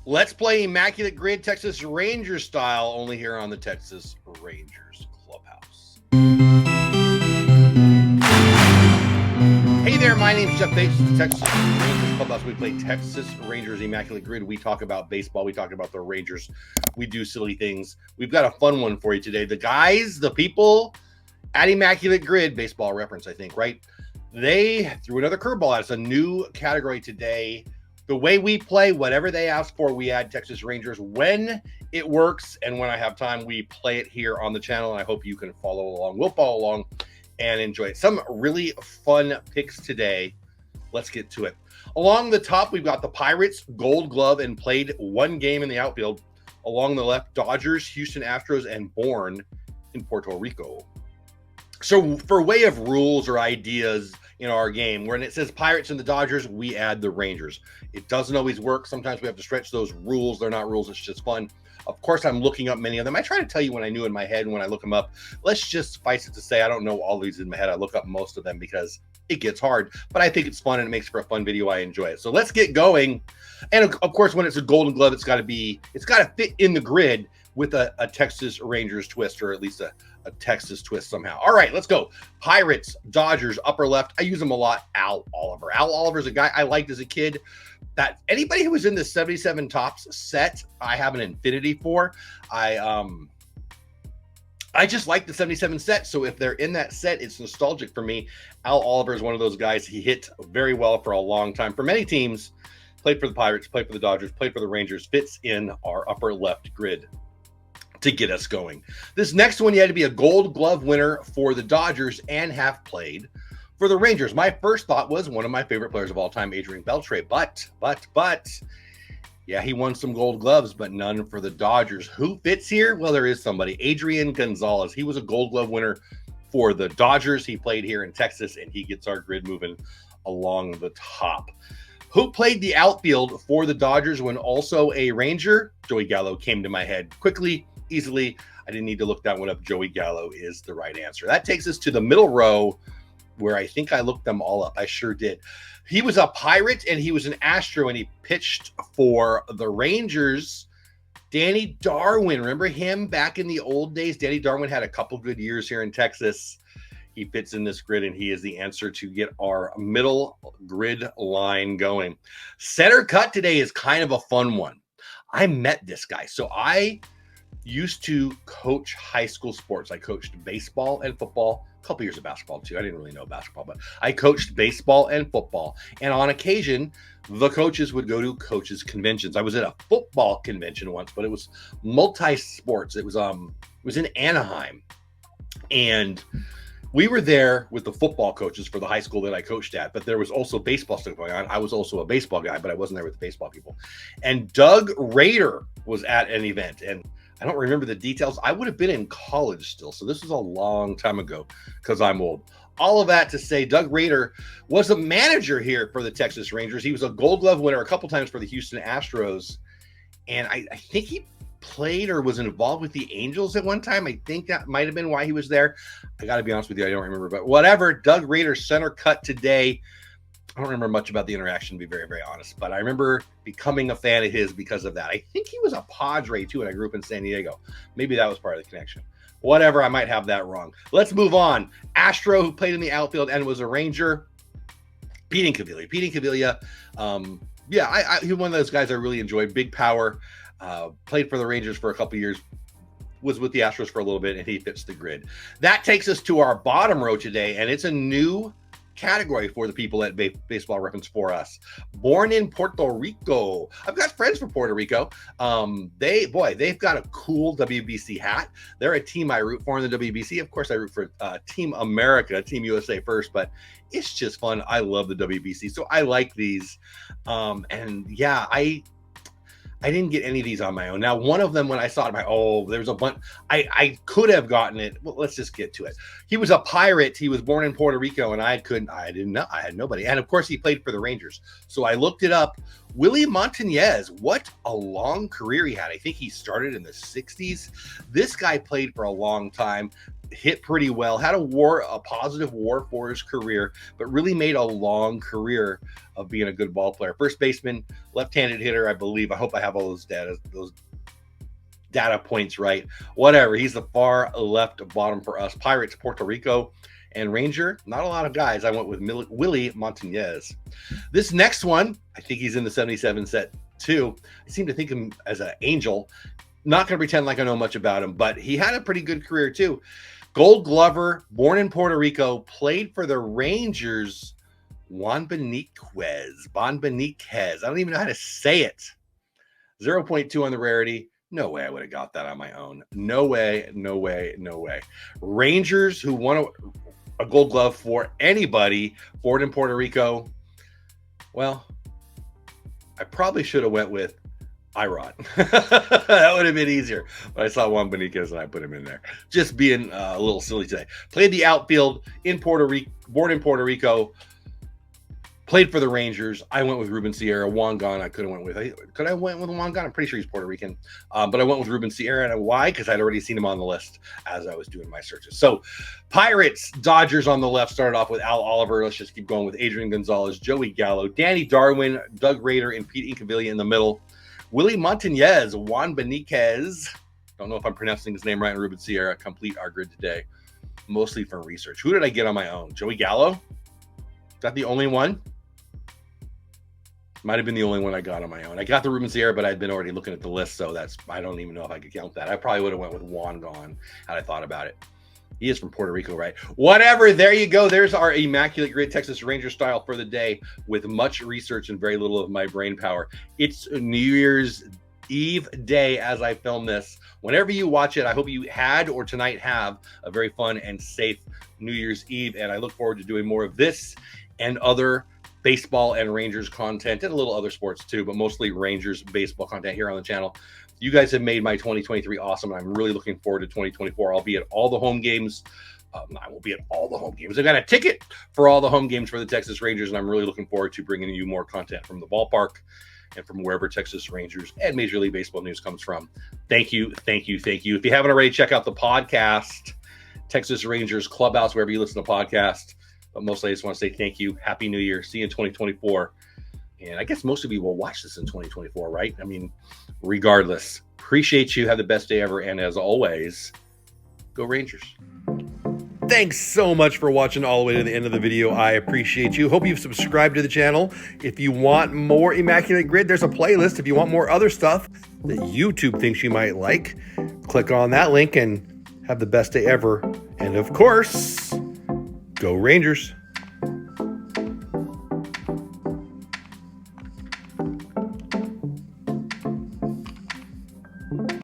Let's play Immaculate Grid Texas Rangers style, only here on the Texas Rangers Clubhouse. Hey there, my name's Jeff Bates, the Texas Rangers Clubhouse. We play Texas Rangers Immaculate Grid. We talk about baseball. We talk about the Rangers. We do silly things. We've got a fun one for you today. The guys, the people at Immaculate Grid, baseball reference, I think, right? They threw another curveball at us, a new category today. The way we play, whatever they ask for, we add Texas Rangers. When it works and when I have time, we play it here on the channel, and I hope you can follow along. We'll follow along and enjoy it. Some really fun picks today. Let's get to it. Along the top, we've got the Pirates, Gold Glove, and played one game in the outfield. Along the left, Dodgers, Houston Astros, and born in Puerto Rico. So for way of rules or ideas in our game, when it says Pirates and the Dodgers, we add the Rangers. It doesn't always work. Sometimes we have to stretch those rules. They're not rules. It's just fun. Of course, I'm looking up many of them. I try to tell you when I knew in my head and when I look them up. Let's just suffice it to say I don't know all these in my head. I look up most of them because it gets hard. But I think it's fun and it makes for a fun video. I enjoy it. So let's get going. And of course, when it's a Golden Glove, it's got to fit in the grid with a Texas Rangers twist, or at least a Texas twist somehow. All right, let's go. Pirates, Dodgers, upper left. I use them a lot. Al Oliver. Al Oliver's a guy I liked as a kid. That anybody who was in the 77 Tops set, I have an infinity for. I just like the 77 set. So if they're in that set, it's nostalgic for me. Al Oliver is one of those guys. He hit very well for a long time for many teams. Played for the Pirates, played for the Dodgers, played for the Rangers. Fits in our upper left grid to get us going. This next one, you had to be a Gold Glove winner for the Dodgers and have played for the Rangers. My first thought was one of my favorite players of all time, Adrian Beltre, but yeah, he won some Gold Gloves, but none for the Dodgers. Who fits here? Well, there is somebody. Adrian Gonzalez. He was a Gold Glove winner for the Dodgers. He played here in Texas, and he gets our grid moving along the top. Who played the outfield for the Dodgers when also a Ranger? Joey Gallo came to my head quickly, easily. I didn't need to look that one up. Joey Gallo is the right answer. That takes us to the middle row, where I think I looked them all up. I sure did. He was a Pirate and he was an Astro, and he pitched for the Rangers. Danny Darwin, remember him back in the old days? Danny Darwin had a couple good years here in Texas. He fits in this grid, and he is the answer to get our middle grid line going. Center cut today is kind of a fun one. I met this guy. So I used to coach high school sports. I coached baseball and football, a couple years of basketball too. I didn't really know basketball, but I coached baseball and football. And on occasion, the coaches would go to coaches conventions. I was at a football convention once, but it was multi-sports. It was in Anaheim. And we were there with the football coaches for the high school that I coached at, but there was also baseball stuff going on. I was also a baseball guy, but I wasn't there with the baseball people. And Doug Rader was at an event, and I don't remember the details. I would have been in college still, so this was a long time ago because I'm old. All of that to say, Doug Rader was a manager here for the Texas Rangers. He was a Gold Glove winner a couple times for the Houston Astros, and I think he played or was involved with the Angels at one time. I think that might have been why he was there. I got to be honest with you, I don't remember, but whatever. Doug Rader, center cut today. I don't remember much about the interaction, to be very, very honest, but I remember becoming a fan of his because of that. I think he was a Padre too, and I grew up in San Diego. Maybe that was part of the connection. Whatever, I might have that wrong. Let's move on. Astro, who played in the outfield and was a Ranger. Pete Incaviglia. He's one of those guys I really enjoyed. Big power. Played for the Rangers for a couple years. Was with the Astros for a little bit, and he fits the grid. That takes us to our bottom row today, and it's a new category for the people at Baseball Reference for us. Born in Puerto Rico. I've got friends from Puerto Rico. They've got a cool WBC hat. They're a team I root for in the WBC. Of course, I root for Team America, Team USA first, but it's just fun. I love the WBC, so I like these. I didn't get any of these on my own. Now, one of them, when I saw it, there's a bunch. I could have gotten it. Well, let's just get to it. He was a Pirate. He was born in Puerto Rico, and I didn't know. I had nobody. And of course, he played for the Rangers. So I looked it up. Willie Montañez, what a long career he had. I think he started in the 60s. This guy played for a long time. hit pretty well, had a positive WAR for his career, but really made a long career of being a good ball player. First baseman, left-handed hitter, I believe. I hope I have all those data points right. Whatever. He's the far left bottom for us. Pirates, Puerto Rico, and Ranger. Not a lot of guys. I went with Willie Montañez. This next one, I think he's in the 77 set too. I seem to think him as an Angel. Not going to pretend like I know much about him, but he had a pretty good career too. Gold Glover, born in Puerto Rico, played for the Rangers. Juan Benitez. I don't even know how to say it. 0.2 on the rarity. No way I would have got that on my own. No way. Rangers, who won a Gold Glove for anybody, born in Puerto Rico. Well, I probably should have went with Irod. That would have been easier. But I saw Juan Benitez and I put him in there. Just being a little silly today. Played the outfield in Puerto Rico, born in Puerto Rico. Played for the Rangers. I went with Ruben Sierra. Juan Gon, I could have went with. Could I went with Juan Gon? I'm pretty sure he's Puerto Rican. But I went with Ruben Sierra. And why? Because I'd already seen him on the list as I was doing my searches. So Pirates, Dodgers on the left started off with Al Oliver. Let's just keep going with Adrian Gonzalez, Joey Gallo, Danny Darwin, Doug Rader, and Pete Incaviglia in the middle. Willie Montañez, Juan Benitez. Don't know if I'm pronouncing his name right. And Ruben Sierra complete our grid today, mostly from research. Who did I get on my own? Joey Gallo? Is that the only one? Might have been the only one I got on my own. I got the Ruben Sierra, but I'd been already looking at the list, so I don't even know if I could count that. I probably would have went with Juan Gon had I thought about it. He is from Puerto Rico, right? Whatever. There you go. There's our Immaculate Grid Texas Ranger style for the day with much research and very little of my brain power. It's New Year's Eve day as I film this. Whenever you watch it, I hope you had or tonight have a very fun and safe New Year's Eve, and I look forward to doing more of this and other baseball and Rangers content and a little other sports too, but mostly Rangers baseball content here on the channel. You guys have made my 2023 awesome, and I'm really looking forward to 2024. I'll be at all the home games. I will be at all the home games. I got a ticket for all the home games for the Texas Rangers, and I'm really looking forward to bringing you more content from the ballpark and from wherever Texas Rangers and Major League Baseball news comes from. Thank you. If you haven't already, check out the podcast, Texas Rangers Clubhouse, wherever you listen to podcasts. But mostly I just want to say thank you. Happy New Year. See you in 2024. And I guess most of you will watch this in 2024, right? I mean, regardless, appreciate you. Have the best day ever. And as always, go Rangers. Thanks so much for watching all the way to the end of the video. I appreciate you. Hope you've subscribed to the channel. If you want more Immaculate Grid, there's a playlist. If you want more other stuff that YouTube thinks you might like, click on that link and have the best day ever. And of course, go Rangers.